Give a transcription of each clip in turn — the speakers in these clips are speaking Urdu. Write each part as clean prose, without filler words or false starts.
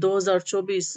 2024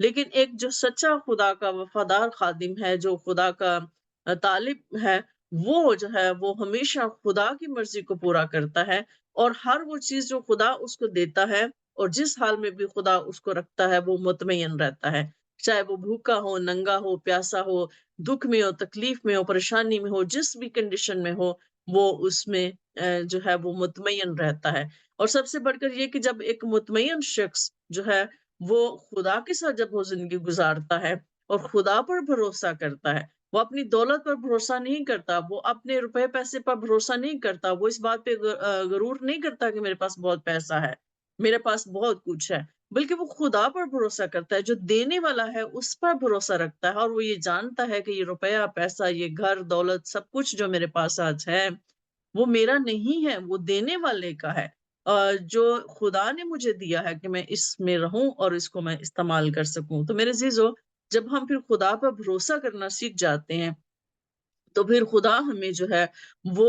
لیکن ایک جو سچا خدا کا وفادار خادم ہے، جو خدا کا طالب ہے، وہ جو ہے وہ ہمیشہ خدا کی مرضی کو پورا کرتا ہے، اور ہر وہ چیز جو خدا اس کو دیتا ہے اور جس حال میں بھی خدا اس کو رکھتا ہے وہ مطمئن رہتا ہے، چاہے وہ بھوکا ہو، ننگا ہو، پیاسا ہو، دکھ میں ہو، تکلیف میں ہو، پریشانی میں ہو، جس بھی کنڈیشن میں ہو، وہ اس میں جو ہے وہ مطمئن رہتا ہے۔ اور سب سے بڑھ کر یہ کہ جب ایک مطمئن شخص جو ہے وہ خدا کے ساتھ جب وہ زندگی گزارتا ہے اور خدا پر بھروسہ کرتا ہے، وہ اپنی دولت پر بھروسہ نہیں کرتا، وہ اپنے روپے پیسے پر بھروسہ نہیں کرتا، وہ اس بات پہ غرور نہیں کرتا کہ میرے پاس بہت پیسہ ہے، میرے پاس بہت کچھ ہے، بلکہ وہ خدا پر بھروسہ کرتا ہے، جو دینے والا ہے اس پر بھروسہ رکھتا ہے، اور وہ یہ جانتا ہے کہ یہ روپیہ پیسہ، یہ گھر دولت سب کچھ جو میرے پاس آج ہے وہ میرا نہیں ہے، وہ دینے والے کا ہے، جو خدا نے مجھے دیا ہے کہ میں اس میں رہوں اور اس کو میں استعمال کر سکوں۔ تو میرے عزیزو، جب ہم پھر خدا پر بھروسہ کرنا سیکھ جاتے ہیں تو پھر خدا ہمیں جو ہے وہ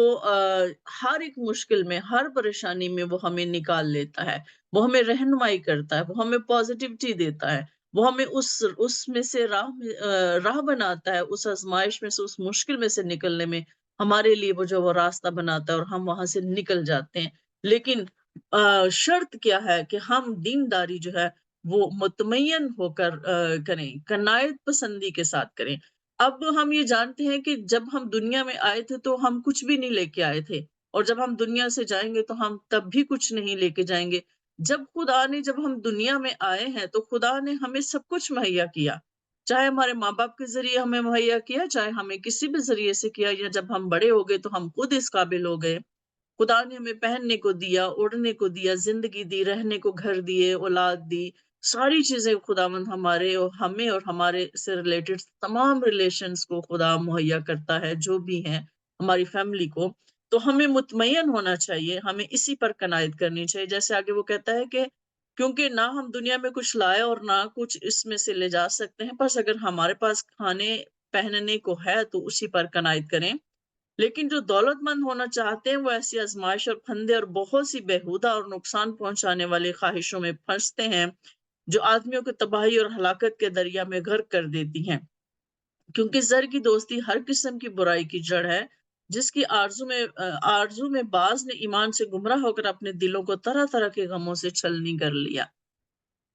ہر ایک مشکل میں، ہر پریشانی میں وہ ہمیں نکال لیتا ہے، وہ ہمیں رہنمائی کرتا ہے، وہ ہمیں پازیٹیوٹی دیتا ہے، وہ ہمیں اس میں سے راہ بناتا ہے، اس آزمائش میں سے، اس مشکل میں سے نکلنے میں ہمارے لیے وہ راستہ بناتا ہے اور ہم وہاں سے نکل جاتے ہیں۔ لیکن شرط کیا ہے کہ ہم دینداری جو ہے وہ مطمئن ہو کر کریں، قناعت پسندی کے ساتھ کریں۔ اب ہم یہ جانتے ہیں کہ جب ہم دنیا میں آئے تھے تو ہم کچھ بھی نہیں لے کے آئے تھے، اور جب ہم دنیا سے جائیں گے تو ہم تب بھی کچھ نہیں لے کے جائیں گے۔ جب ہم دنیا میں آئے ہیں تو خدا نے ہمیں سب کچھ مہیا کیا، چاہے ہمارے ماں باپ کے ذریعے ہمیں مہیا کیا، چاہے ہمیں کسی بھی ذریعے سے کیا، یا جب ہم بڑے ہو گئے تو ہم خود اس قابل ہو گئے۔ خدا نے ہمیں پہننے کو دیا، اڑنے کو دیا، زندگی دی، رہنے کو گھر دیے، اولاد دی، ساری چیزیں خداوند ہمارے اور ہمیں اور ہمارے سے ریلیٹڈ تمام ریلیشنز کو خدا مہیا کرتا ہے، جو بھی ہیں ہماری فیملی کو۔ تو ہمیں مطمئن ہونا چاہیے، ہمیں اسی پر قناعت کرنی چاہیے، جیسے آگے وہ کہتا ہے کہ کیونکہ نہ ہم دنیا میں کچھ لائے اور نہ کچھ اس میں سے لے جا سکتے ہیں، بس اگر ہمارے پاس کھانے پہننے کو ہے تو اسی پر قناعت کریں۔ لیکن جو دولت مند ہونا چاہتے ہیں وہ ایسی آزمائش اور پھندے اور بہت سی بےہودہ اور نقصان پہنچانے والی خواہشوں میں پھنستے ہیں، جو آدمیوں کو تباہی اور ہلاکت کے دریا میں غرق کر دیتی ہیں، کیونکہ زر کی دوستی ہر قسم کی برائی کی جڑ ہے، جس کی آرزو میں بعض نے ایمان سے گمراہ ہو کر اپنے دلوں کو طرح طرح کے غموں سے چھلنی کر لیا۔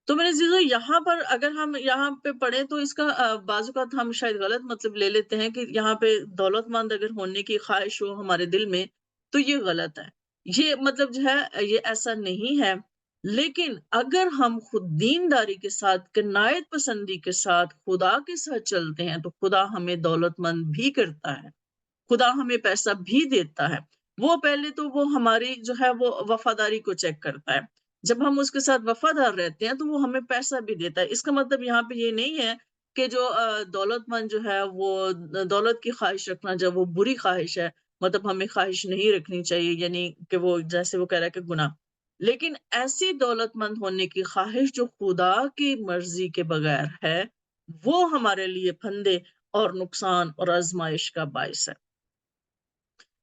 تو میرے عزیزو، یہاں پر اگر ہم یہاں پہ پڑھیں تو اس کا بعض اوقات ہم شاید غلط مطلب لے لیتے ہیں کہ یہاں پہ دولت مند اگر ہونے کی خواہش ہو ہمارے دل میں تو یہ غلط ہے، یہ مطلب جو ہے یہ ایسا نہیں ہے۔ لیکن اگر ہم خود دینداری کے ساتھ، قناعت پسندی کے ساتھ خدا کے ساتھ چلتے ہیں تو خدا ہمیں دولت مند بھی کرتا ہے، خدا ہمیں پیسہ بھی دیتا ہے۔ وہ پہلے تو وہ ہماری جو ہے وہ وفاداری کو چیک کرتا ہے، جب ہم اس کے ساتھ وفادار رہتے ہیں تو وہ ہمیں پیسہ بھی دیتا ہے۔ اس کا مطلب یہاں پہ یہ نہیں ہے کہ جو دولت مند جو ہے وہ دولت کی خواہش رکھنا جب وہ بری خواہش ہے، مطلب ہمیں خواہش نہیں رکھنی چاہیے، یعنی کہ وہ جیسے وہ کہہ رہا ہے کہ گناہ۔ لیکن ایسی دولت مند ہونے کی خواہش جو خدا کی مرضی کے بغیر ہے، وہ ہمارے لیے پھندے اور نقصان اور آزمائش کا باعث ہے۔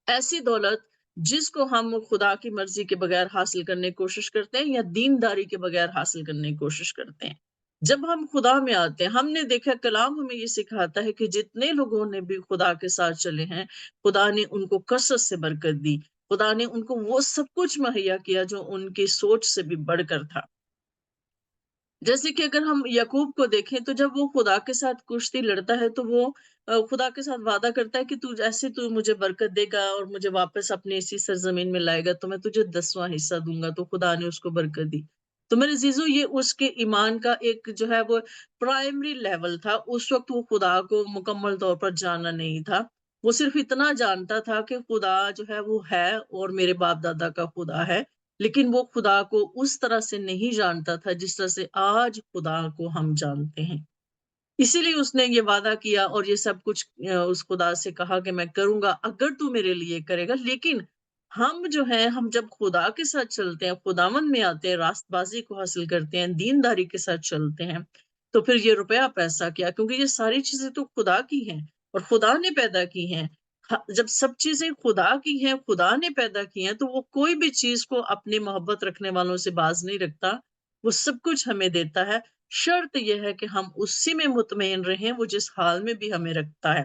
ایسی دولت جس کو ہم خدا کی مرضی کے بغیر حاصل کرنے کی کوشش کرتے ہیں یا دینداری کے بغیر حاصل کرنے کی کوشش کرتے ہیں، جب ہم خدا میں آتے ہیں، ہم نے دیکھا کلام ہمیں یہ سکھاتا ہے کہ جتنے لوگوں نے بھی خدا کے ساتھ چلے ہیں، خدا نے ان کو کثرت سے برکت دی، خدا نے ان کو وہ سب کچھ مہیا کیا جو ان کی سوچ سے بھی بڑھ کر تھا۔ جیسے کہ اگر ہم یعقوب کو دیکھیں تو جب وہ خدا کے ساتھ کشتی لڑتا ہے تو وہ خدا کے ساتھ وعدہ کرتا ہے کہ تو مجھے برکت دے گا اور مجھے واپس اپنے اسی سرزمین میں لائے گا تو میں تجھے 10واں حصہ دوں گا، تو خدا نے اس کو برکت دی۔ تو میرے عزیزو، یہ اس کے ایمان کا ایک جو ہے وہ پرائمری لیول تھا۔ اس وقت وہ خدا کو مکمل طور پر جانا نہیں تھا، وہ صرف اتنا جانتا تھا کہ خدا جو ہے وہ ہے اور میرے باپ دادا کا خدا ہے، لیکن وہ خدا کو اس طرح سے نہیں جانتا تھا جس طرح سے آج خدا کو ہم جانتے ہیں۔ اسی لیے اس نے یہ وعدہ کیا اور یہ سب کچھ اس خدا سے کہا کہ میں کروں گا اگر تو میرے لیے کرے گا۔ لیکن ہم جو ہیں، ہم جب خدا کے ساتھ چلتے ہیں، خداوند میں آتے ہیں، راست بازی کو حاصل کرتے ہیں، دینداری کے ساتھ چلتے ہیں، تو پھر یہ روپیہ پیسہ کیا، کیونکہ یہ ساری چیزیں تو خدا کی ہیں اور خدا نے پیدا کی ہیں۔ جب سب چیزیں خدا کی ہیں، خدا نے پیدا کی ہیں، تو وہ کوئی بھی چیز کو اپنے محبت رکھنے والوں سے باز نہیں رکھتا، وہ سب کچھ ہمیں دیتا ہے۔ شرط یہ ہے کہ ہم اسی میں مطمئن رہیں، وہ جس حال میں بھی ہمیں رکھتا ہے۔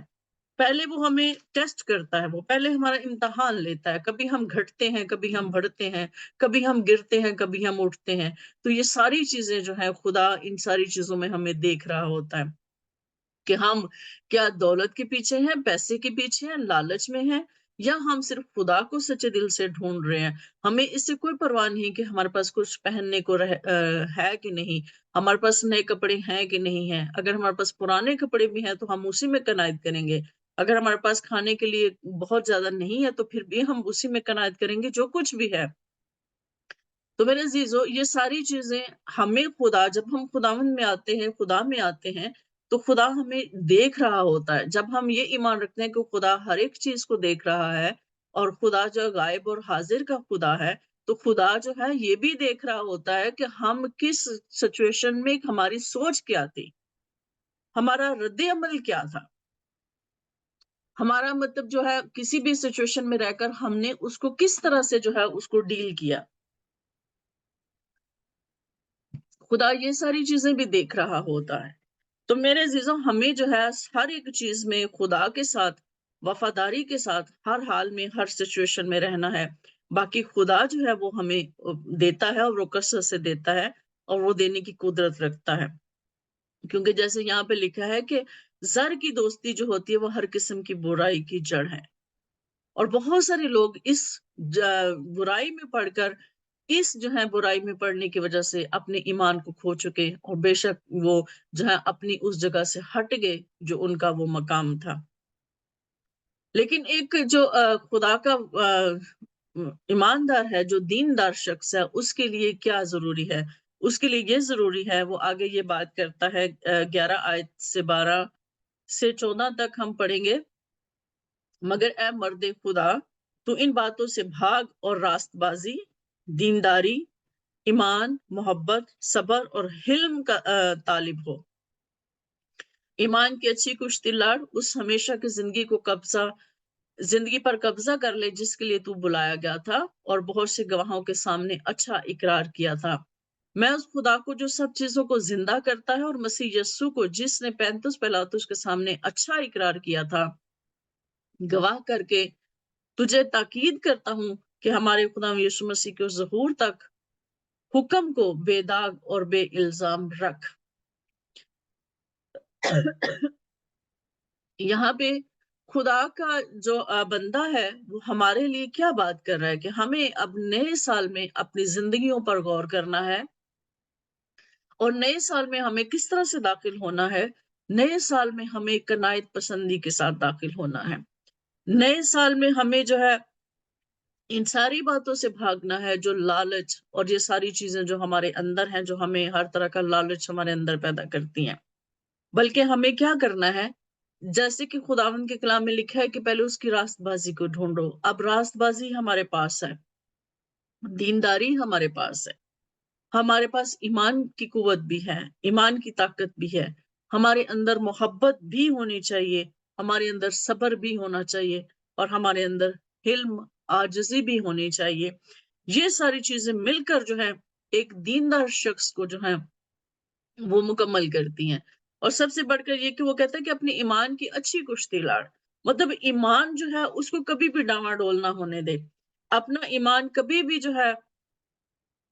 پہلے وہ ہمیں ٹیسٹ کرتا ہے، وہ پہلے ہمارا امتحان لیتا ہے، کبھی ہم گھٹتے ہیں، کبھی ہم بڑھتے ہیں، کبھی ہم گرتے ہیں، کبھی ہم اٹھتے ہیں۔ تو یہ ساری چیزیں جو ہیں خدا ان ساری چیزوں میں ہمیں دیکھ رہا ہوتا ہے کہ ہم کیا دولت کے پیچھے ہیں، پیسے کے پیچھے ہیں، لالچ میں ہیں، یا ہم صرف خدا کو سچے دل سے ڈھونڈ رہے ہیں۔ ہمیں اس سے کوئی پرواہ نہیں کہ ہمارے پاس کچھ پہننے کو ہے کہ نہیں، ہمارے پاس نئے کپڑے ہیں کہ نہیں ہیں۔ اگر ہمارے پاس پرانے کپڑے بھی ہیں تو ہم اسی میں قناعت کریں گے۔ اگر ہمارے پاس کھانے کے لیے بہت زیادہ نہیں ہے تو پھر بھی ہم اسی میں قناعت کریں گے جو کچھ بھی ہے۔ تو میرے عزیزو، یہ ساری چیزیں ہمیں خدا، جب ہم خداوند میں آتے ہیں، خدا میں آتے ہیں، تو خدا ہمیں دیکھ رہا ہوتا ہے۔ جب ہم یہ ایمان رکھتے ہیں کہ خدا ہر ایک چیز کو دیکھ رہا ہے، اور خدا جو غائب اور حاضر کا خدا ہے، تو خدا جو ہے یہ بھی دیکھ رہا ہوتا ہے کہ ہم کس سچویشن میں، ہماری سوچ کیا تھی، ہمارا رد عمل کیا تھا، ہمارا مطلب جو ہے کسی بھی سچویشن میں رہ کر ہم نے اس کو کس طرح سے جو ہے اس کو ڈیل کیا۔ خدا یہ ساری چیزیں بھی دیکھ رہا ہوتا ہے۔ تو میرے عزیزوں، ہمیں جو ہے ہر ایک چیز میں خدا کے ساتھ وفاداری کے ساتھ ہر حال میں، ہر سچویشن میں رہنا ہے۔ باقی خدا جو ہے وہ ہمیں دیتا ہے، اور وہ کثرت سے دیتا ہے، اور وہ دینے کی قدرت رکھتا ہے۔ کیونکہ جیسے یہاں پہ لکھا ہے کہ زر کی دوستی جو ہوتی ہے وہ ہر قسم کی برائی کی جڑ ہے۔ اور بہت سارے لوگ اس برائی میں پڑھ کر، اس جو ہے برائی میں پڑھنے کی وجہ سے اپنے ایمان کو کھو چکے، اور بے شک وہ جو ہے اپنی اس جگہ سے ہٹ گئے جو ان کا وہ مقام تھا۔ لیکن ایک جو خدا کا ایماندار ہے، جو دیندار شخص ہے، اس کے لیے کیا ضروری ہے؟ اس کے لیے یہ ضروری ہے، وہ آگے یہ بات کرتا ہے 11 آیت سے 12 سے 14 تک ہم پڑھیں گے۔ مگر اے مرد خدا، تو ان باتوں سے بھاگ اور راست بازی، دینداری، ایمان، محبت، صبر اور حلم کا طالب ہو۔ ایمان کی اچھی کشتی لڑ، اس ہمیشہ کی زندگی پر قبضہ کر لے جس کے لیے تو بلایا گیا تھا، اور بہت سے گواہوں کے سامنے اچھا اقرار کیا تھا۔ میں اس خدا کو جو سب چیزوں کو زندہ کرتا ہے، اور مسیح یسوع کو جس نے 35 پیلاطس کے سامنے اچھا اقرار کیا تھا، گواہ کر کے تجھے تاکید کرتا ہوں کہ ہمارے خدا یسوع مسیح کے ظہور تک حکم کو بے داغ اور بے الزام رکھ۔ یہاں پہ خدا کا جو بندہ ہے وہ ہمارے لیے کیا بات کر رہا ہے کہ ہمیں اب نئے سال میں اپنی زندگیوں پر غور کرنا ہے، اور نئے سال میں ہمیں کس طرح سے داخل ہونا ہے۔ نئے سال میں ہمیں قناعت پسندی کے ساتھ داخل ہونا ہے۔ نئے سال میں ہمیں جو ہے ان ساری باتوں سے بھاگنا ہے جو لالچ اور یہ ساری چیزیں جو ہمارے اندر ہیں، جو ہمیں ہر طرح کا لالچ ہمارے اندر پیدا کرتی ہیں۔ بلکہ ہمیں کیا کرنا ہے، جیسے کہ خداوند کے کلام میں لکھا ہے کہ پہلے اس کی راست بازی کو ڈھونڈو۔ اب راست بازی ہمارے پاس ہے، دینداری ہمارے پاس ہے، ہمارے پاس ایمان کی قوت بھی ہے، ایمان کی طاقت بھی ہے، ہمارے اندر محبت بھی ہونی چاہیے، ہمارے اندر صبر بھی ہونا چاہیے، اور ہمارے اندر حلم، عاجزی بھی ہونی چاہیے۔ یہ ساری چیزیں مل کر جو ہے ایک دیندار شخص کو جو ہے وہ مکمل کرتی ہیں۔ اور سب سے بڑھ کر یہ کہ وہ کہتا ہے کہ اپنی ایمان کی اچھی کشتی لڑ، مطلب ایمان جو ہے اس کو کبھی بھی ڈاواڈول نہ ہونے دے، اپنا ایمان کبھی بھی جو ہے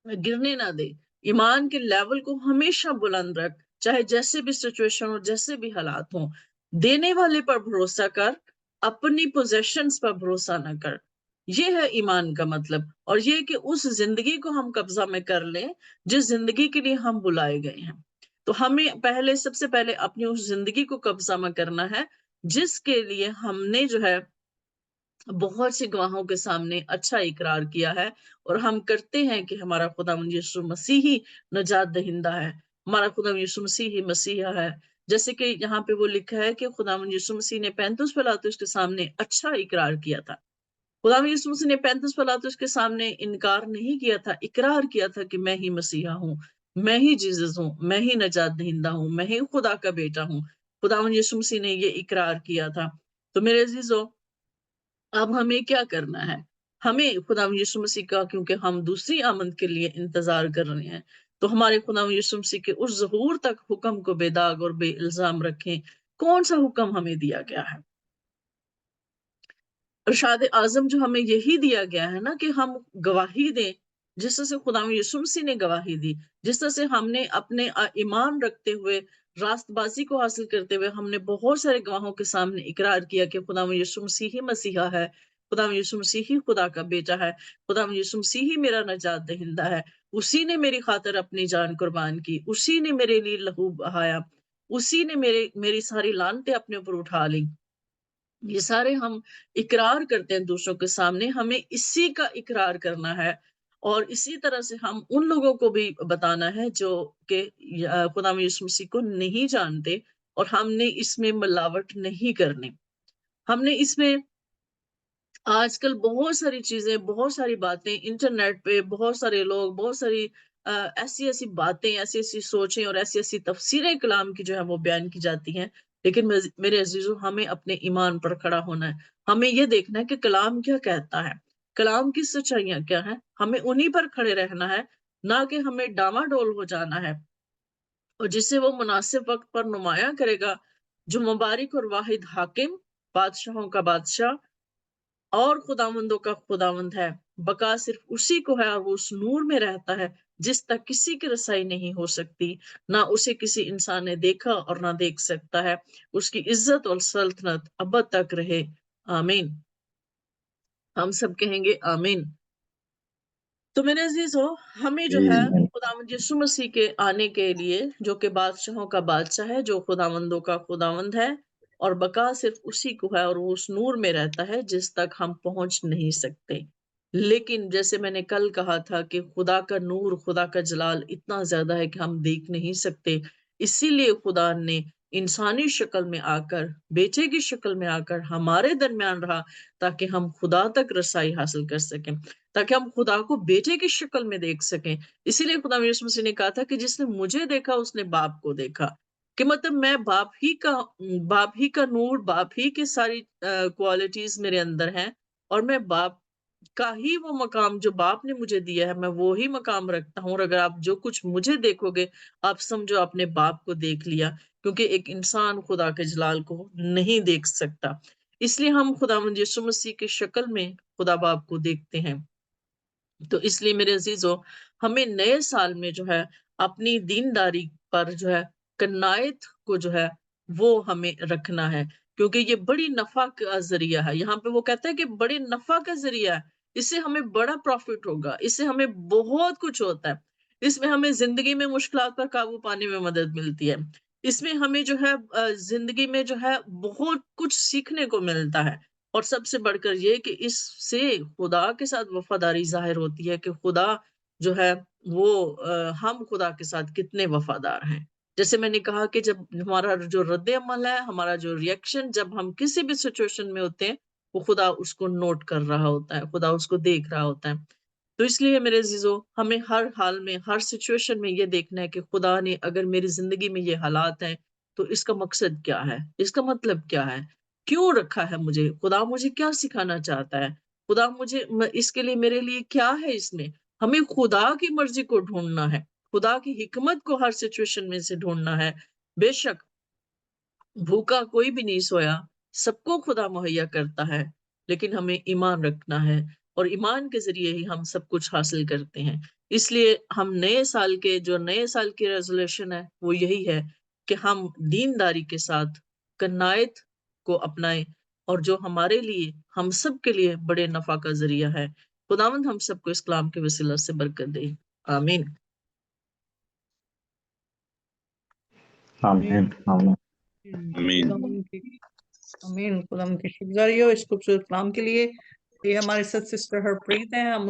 گرنے نہ دے، ایمان کے لیول کو ہمیشہ بلند رکھ، چاہے جیسے بھی سچویشن ہو، جیسے بھی حالات ہوں۔ دینے والے پر بھروسہ کر، اپنی پوزیشنز پر بھروسہ نہ کر۔ یہ ہے ایمان کا مطلب، اور یہ کہ اس زندگی کو ہم قبضہ میں کر لیں جس زندگی کے لیے ہم بلائے گئے ہیں۔ تو ہمیں سب سے پہلے اپنی اس زندگی کو قبضہ میں کرنا ہے جس کے لیے ہم نے جو ہے بہت سے گواہوں کے سامنے اچھا اقرار کیا ہے، اور ہم کرتے ہیں کہ ہمارا خدا یسوع مسیح ہی نجات دہندہ ہے، ہمارا خدا یسوع مسیح ہی مسیحا ہے۔ جیسے کہ یہاں پہ وہ لکھا ہے کہ خدا یسوع مسیح نے 35 پیلاطس کے سامنے اچھا اقرار کیا تھا۔ خدا یسوع مسیح نے 35 پیلاطس کے سامنے انکار نہیں کیا تھا، اقرار کیا تھا کہ میں ہی مسیحا ہوں، میں ہی جیزس ہوں، میں ہی نجات دہندہ ہوں، میں ہی خدا کا بیٹا ہوں۔ خدا یسوع مسیح نے یہ اقرار کیا تھا۔ تو میرے عزیزو، اب ہمیں کیا کرنا ہے؟ ہمیں خدا یسوع مسیح کا، کیونکہ ہم دوسری آمد کے لیے انتظار کر رہے ہیں، تو ہمارے خدا یسوع مسیح کے اس ظہور تک حکم کو بے داغ اور بے الزام رکھیں۔ کون سا حکم ہمیں دیا گیا ہے؟ ارشاد اعظم جو ہمیں یہی دیا گیا ہے نا کہ ہم گواہی دیں، جس طرح سے خدا یسوع مسیح نے گواہی دی، جس طرح سے ہم نے اپنے ایمان رکھتے ہوئے، راست بازی کو حاصل کرتے ہوئے، ہم نے بہت سارے گواہوں کے سامنے اقرار کیا کہ خدا یسوع مسیح ہی مسیحا ہے، خدا یسوع مسیح ہی خدا کا بیٹا ہے، خدا یسوع مسیح ہی میرا نجات دہندہ ہے، اسی نے میری خاطر اپنی جان قربان کی، اسی نے میرے لیے لہو بہایا، اسی نے میری ساری لعنتیں اپنے اوپر اٹھا لی۔ یہ سارے ہم اقرار کرتے ہیں دوسروں کے سامنے، ہمیں اسی کا اقرار کرنا ہے، اور اسی طرح سے ہم ان لوگوں کو بھی بتانا ہے جو کہ خدا یسوع مسیح کو نہیں جانتے، اور ہم نے اس میں ملاوٹ نہیں کرنی۔ ہم نے اس میں آج کل بہت ساری چیزیں، بہت ساری باتیں انٹرنیٹ پہ، بہت سارے لوگ، بہت ساری ایسی ایسی باتیں، ایسی ایسی سوچیں اور ایسی ایسی تفسیریں کلام کی جو ہے وہ بیان کی جاتی ہیں، لیکن میرے عزیزو ہمیں اپنے ایمان پر کھڑا ہونا ہے۔ ہمیں یہ دیکھنا ہے کہ کلام کیا کہتا ہے، کلام کی سچائیاں کیا ہیں، ہمیں انہی پر کھڑے رہنا ہے، نہ کہ ہمیں ڈاما ڈول ہو جانا ہے، اور جسے وہ مناسب وقت پر نمایاں کرے گا، جو مبارک اور واحد حاکم، بادشاہوں کا بادشاہ اور خداوندوں کا خداوند ہے۔ بقا صرف اسی کو ہے، اور وہ اس نور میں رہتا ہے جس تک کسی کی رسائی نہیں ہو سکتی، نہ اسے کسی انسان نے دیکھا اور نہ دیکھ سکتا ہے۔ اس کی عزت اور سلطنت ابد تک رہے، آمین۔ ہم سب کہیں گے آمین۔ تو میرے عزیزو، ہمیں جو ہے خداوند یسوع مسیح کے آنے کے لیے، جو کہ بادشاہوں کا بادشاہ ہے، جو خداوندوں کا خداوند ہے، اور بقا صرف اسی کو ہے، اور وہ اس نور میں رہتا ہے جس تک ہم پہنچ نہیں سکتے۔ لیکن جیسے میں نے کل کہا تھا کہ خدا کا نور، خدا کا جلال اتنا زیادہ ہے کہ ہم دیکھ نہیں سکتے، اسی لیے خدا نے انسانی شکل میں آ کر، بیٹے کی شکل میں آ کر ہمارے درمیان رہا، تاکہ ہم خدا تک رسائی حاصل کر سکیں، تاکہ ہم خدا کو بیٹے کی شکل میں دیکھ سکیں۔ اسی لیے خدا یسوع مسیح نے کہا تھا کہ جس نے مجھے دیکھا اس نے باپ کو دیکھا، کہ مطلب میں باپ ہی کا نور، باپ ہی کی ساری کوالٹیز میرے اندر ہیں، اور میں باپ کا ہی وہ مقام جو باپ نے مجھے دیا ہے، میں وہی مقام رکھتا ہوں، اور اگر آپ جو کچھ مجھے دیکھو گے، آپ سمجھو آپ نے باپ کو دیکھ لیا، کیونکہ ایک انسان خدا کے جلال کو نہیں دیکھ سکتا۔ اس لیے ہم خداوند یسوع مسیح کی شکل میں خدا باپ کو دیکھتے ہیں۔ تو اس لیے میرے عزیزو، ہمیں نئے سال میں جو ہے اپنی دینداری پر جو ہے قناعت کو جو ہے وہ ہمیں رکھنا ہے، کیونکہ یہ بڑی نفع کا ذریعہ ہے۔ یہاں پہ وہ کہتا ہے کہ بڑی نفع کا ذریعہ ہے، اس سے ہمیں بڑا پروفٹ ہوگا، اس سے ہمیں بہت کچھ ہوتا ہے، اس میں ہمیں زندگی میں مشکلات پر قابو پانے میں مدد ملتی ہے، اس میں ہمیں جو ہے زندگی میں جو ہے بہت کچھ سیکھنے کو ملتا ہے، اور سب سے بڑھ کر یہ کہ اس سے خدا کے ساتھ وفاداری ظاہر ہوتی ہے کہ خدا جو ہے وہ ہم خدا کے ساتھ کتنے وفادار ہیں۔ جیسے میں نے کہا کہ جب ہمارا جو رد عمل ہے، ہمارا جو ریئیکشن، جب ہم کسی بھی سچویشن میں ہوتے ہیں، وہ خدا اس کو نوٹ کر رہا ہوتا ہے، خدا اس کو دیکھ رہا ہوتا ہے۔ تو اس لیے میرے عزیزو، ہمیں ہر حال میں، ہر سچویشن میں یہ دیکھنا ہے کہ خدا نے اگر میری زندگی میں یہ حالات ہیں تو اس کا مقصد کیا ہے، اس کا مطلب کیا ہے، کیوں رکھا ہے مجھے، خدا مجھے کیا سکھانا چاہتا ہے، خدا مجھے اس کے لیے، میرے لیے کیا ہے اس میں۔ ہمیں خدا کی مرضی کو ڈھونڈنا ہے، خدا کی حکمت کو ہر سچویشن میں سے ڈھونڈنا ہے۔ بے شک بھوکا کوئی بھی نہیں سویا، سب کو خدا مہیا کرتا ہے، لیکن ہمیں ایمان رکھنا ہے، اور ایمان کے ذریعے ہی ہم سب کچھ حاصل کرتے ہیں۔ اس لیے ہم نئے سال کی ریزولوشن ہے وہ یہی ہے کہ ہم دینداری کے ساتھ قناعت کو اپنائیں، اور جو ہمارے لیے، ہم سب کے لیے بڑے نفع کا ذریعہ ہے۔ خداوند ہم سب کو اس کلام کے وسیلہ سے برکت دے، آمین۔ آمین آمین آمین۔ خدا ان کی شکر گزاری ہو اس خوبصورت کلام کے لیے۔ یہ ہمارے ساتھ سسٹر ہرپریت ہیں، ہم